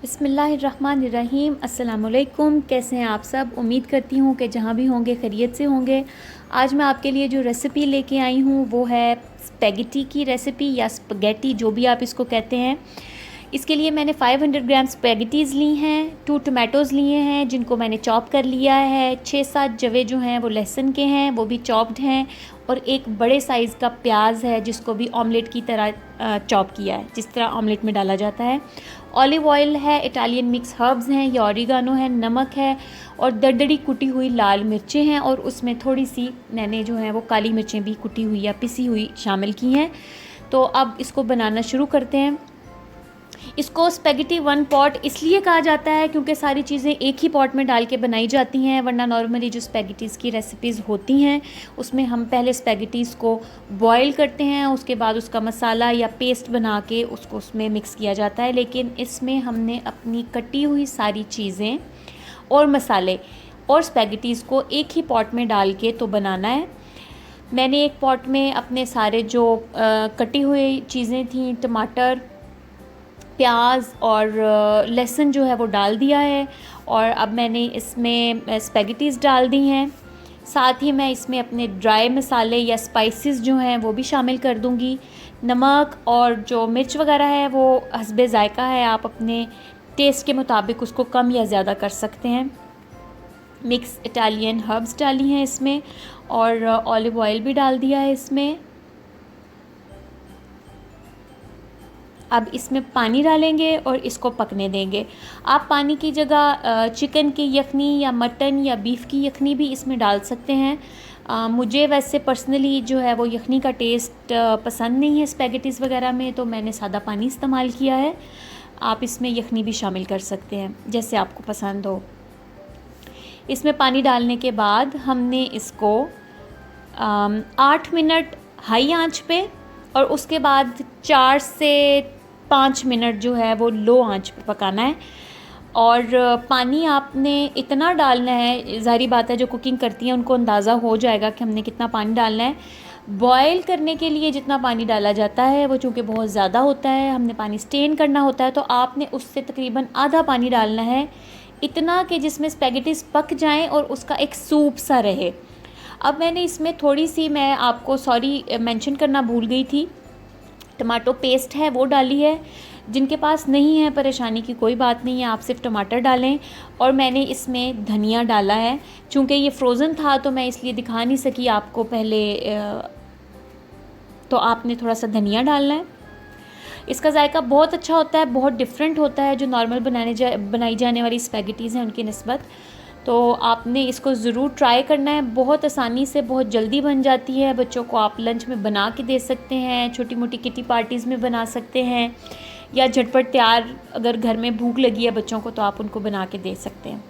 बिस्मिल्लाहिर्रहमानिर्रहीम। अस्सलामुअलैकुम। कैसे हैं आप सब? उम्मीद करती हूँ कि जहाँ भी होंगे खैरियत से होंगे। आज मैं आपके लिए जो रेसिपी लेके आई हूँ वो है स्पेगेटी की रेसिपी या स्पगेटी, जो भी आप इसको कहते हैं। इसके लिए मैंने 500 ग्राम स्पेगेटीज़ ली हैं, 2 टमाटोज़ लिए हैं जिनको मैंने चॉप कर लिया है, 6-7 जवे जो हैं वो लहसुन के हैं, वो भी चॉप्ड हैं, और एक बड़े साइज़ का प्याज है जिसको भी ऑमलेट की तरह चॉप किया है, जिस तरह ऑमलेट में डाला जाता है। ऑलिव ऑयल है, इटालियन मिक्स हर्ब्स हैं या ऑरिगानो है, नमक है और दरदरी कुटी हुई लाल मिर्चें हैं, और उसमें थोड़ी सी मैंने जो है वो काली मिर्चें भी कुटी हुई या पिसी हुई शामिल की हैं। तो अब इसको बनाना शुरू करते हैं। इसको स्पेगेटी वन पॉट इसलिए कहा जाता है क्योंकि सारी चीज़ें एक ही पॉट में डाल के बनाई जाती हैं, वरना नॉर्मली जो स्पेगेटीज़ की रेसिपीज़ होती हैं उसमें हम पहले स्पेगेटीज़ को बॉईल करते हैं, उसके बाद उसका मसाला या पेस्ट बना के उसको उसमें मिक्स किया जाता है। लेकिन इसमें हमने अपनी कटी हुई सारी चीज़ें और मसाले और स्पेगेटीज़ को एक ही पॉट में डाल के तो बनाना है। मैंने एक पॉट में अपने सारे जो कटी हुई चीज़ें थी, टमाटर, प्याज और लहसुन जो है वो डाल दिया है, और अब मैंने इसमें स्पेगेटीज़ डाल दी हैं। साथ ही मैं इसमें अपने ड्राई मसाले या स्पाइसेस जो हैं वो भी शामिल कर दूंगी। नमक और जो मिर्च वगैरह है वो हस्बे ज़ायका है, आप अपने टेस्ट के मुताबिक उसको कम या ज़्यादा कर सकते हैं। मिक्स इटालियन हर्ब्स डाली हैं इसमें, और ऑलिव ऑयल भी डाल दिया है इसमें। अब इसमें पानी डालेंगे और इसको पकने देंगे। आप पानी की जगह चिकन की यखनी या मटन या बीफ की यखनी भी इसमें डाल सकते हैं। मुझे वैसे पर्सनली जो है वो यखनी का टेस्ट पसंद नहीं है स्पेगेटीज़ वगैरह में, तो मैंने सादा पानी इस्तेमाल किया है। आप इसमें यखनी भी शामिल कर सकते हैं जैसे आपको पसंद हो। इसमें पानी डालने के बाद हमने इसको 8 मिनट हाई आंच पे और उसके बाद 4 से 5 मिनट जो है वो लो आंच पे पकाना है। और पानी आपने इतना डालना है, ज़ाहिर बात है जो कुकिंग करती हैं उनको अंदाज़ा हो जाएगा कि हमने कितना पानी डालना है। बॉयल करने के लिए जितना पानी डाला जाता है वो चूँकि बहुत ज़्यादा होता है, हमने पानी स्टेन करना होता है, तो आपने उससे तकरीबन आधा पानी डालना है, इतना कि जिसमें स्पेगेटीज़ पक जाएँ और उसका एक सूप सा रहे। अब मैंने इसमें थोड़ी सी, मैं आपको सॉरी मेंशन करना भूल गई थी, टमाटो पेस्ट है वो डाली है। जिनके पास नहीं है परेशानी की कोई बात नहीं है, आप सिर्फ टमाटर डालें। और मैंने इसमें धनिया डाला है, चूँकि ये फ्रोज़न था तो मैं इसलिए दिखा नहीं सकी आपको पहले, तो आपने थोड़ा सा धनिया डालना है। इसका जायका बहुत अच्छा होता है, बहुत डिफरेंट होता है जो नॉर्मल बनाई जाने वाली स्पेगेटीज़ हैं उनकी निस्बत। तो आपने इसको ज़रूर ट्राई करना है, बहुत आसानी से बहुत जल्दी बन जाती है। बच्चों को आप लंच में बना के दे सकते हैं, छोटी मोटी किटी पार्टीज़ में बना सकते हैं, या झटपट तैयार अगर घर में भूख लगी है बच्चों को तो आप उनको बना के दे सकते हैं।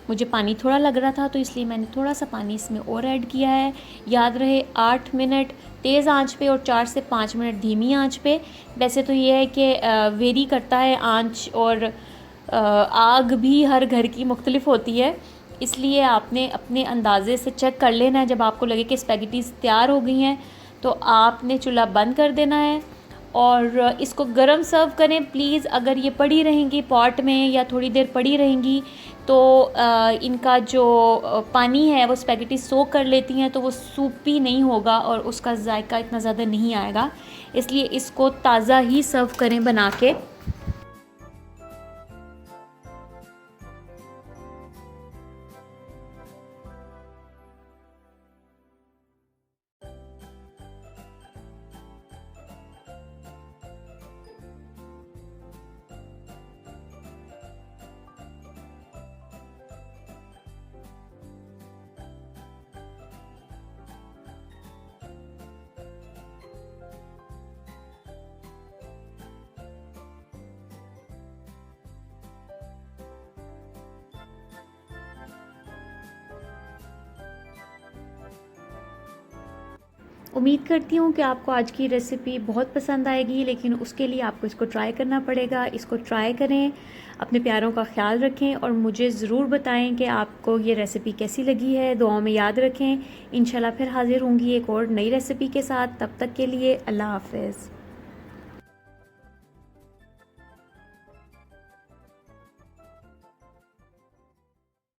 मुझे पानी थोड़ा लग रहा था तो इसलिए मैंने थोड़ा सा पानी इसमें और ऐड किया है। याद रहे 8 मिनट तेज़ आंच पे और 4 से 5 मिनट धीमी आंच पे। वैसे तो ये है कि वेरी करता है आंच, और आग भी हर घर की मुख्तलिफ होती है, इसलिए आपने अपने अंदाज़े से चेक कर लेना है। जब आपको लगे कि स्पेगेटीज़ तैयार हो गई हैं तो आपने चूल्हा बंद कर देना है और इसको गरम सर्व करें प्लीज़। अगर ये पड़ी रहेंगी पॉट में या थोड़ी देर पड़ी रहेंगी तो इनका जो पानी है वो स्पेगेटी सोक कर लेती हैं, तो वो सूपी नहीं होगा और उसका जायका इतना ज़्यादा नहीं आएगा, इसलिए इसको ताज़ा ही सर्व करें बना के। उम्मीद करती हूँ कि आपको आज की रेसिपी बहुत पसंद आएगी, लेकिन उसके लिए आपको इसको ट्राई करना पड़ेगा। इसको ट्राई करें, अपने प्यारों का ख्याल रखें और मुझे ज़रूर बताएं कि आपको ये रेसिपी कैसी लगी है। दुआओं में याद रखें। इंशाल्लाह फिर हाज़िर होंगी एक और नई रेसिपी के साथ। तब तक के लिए अल्लाह हाफ़िज़।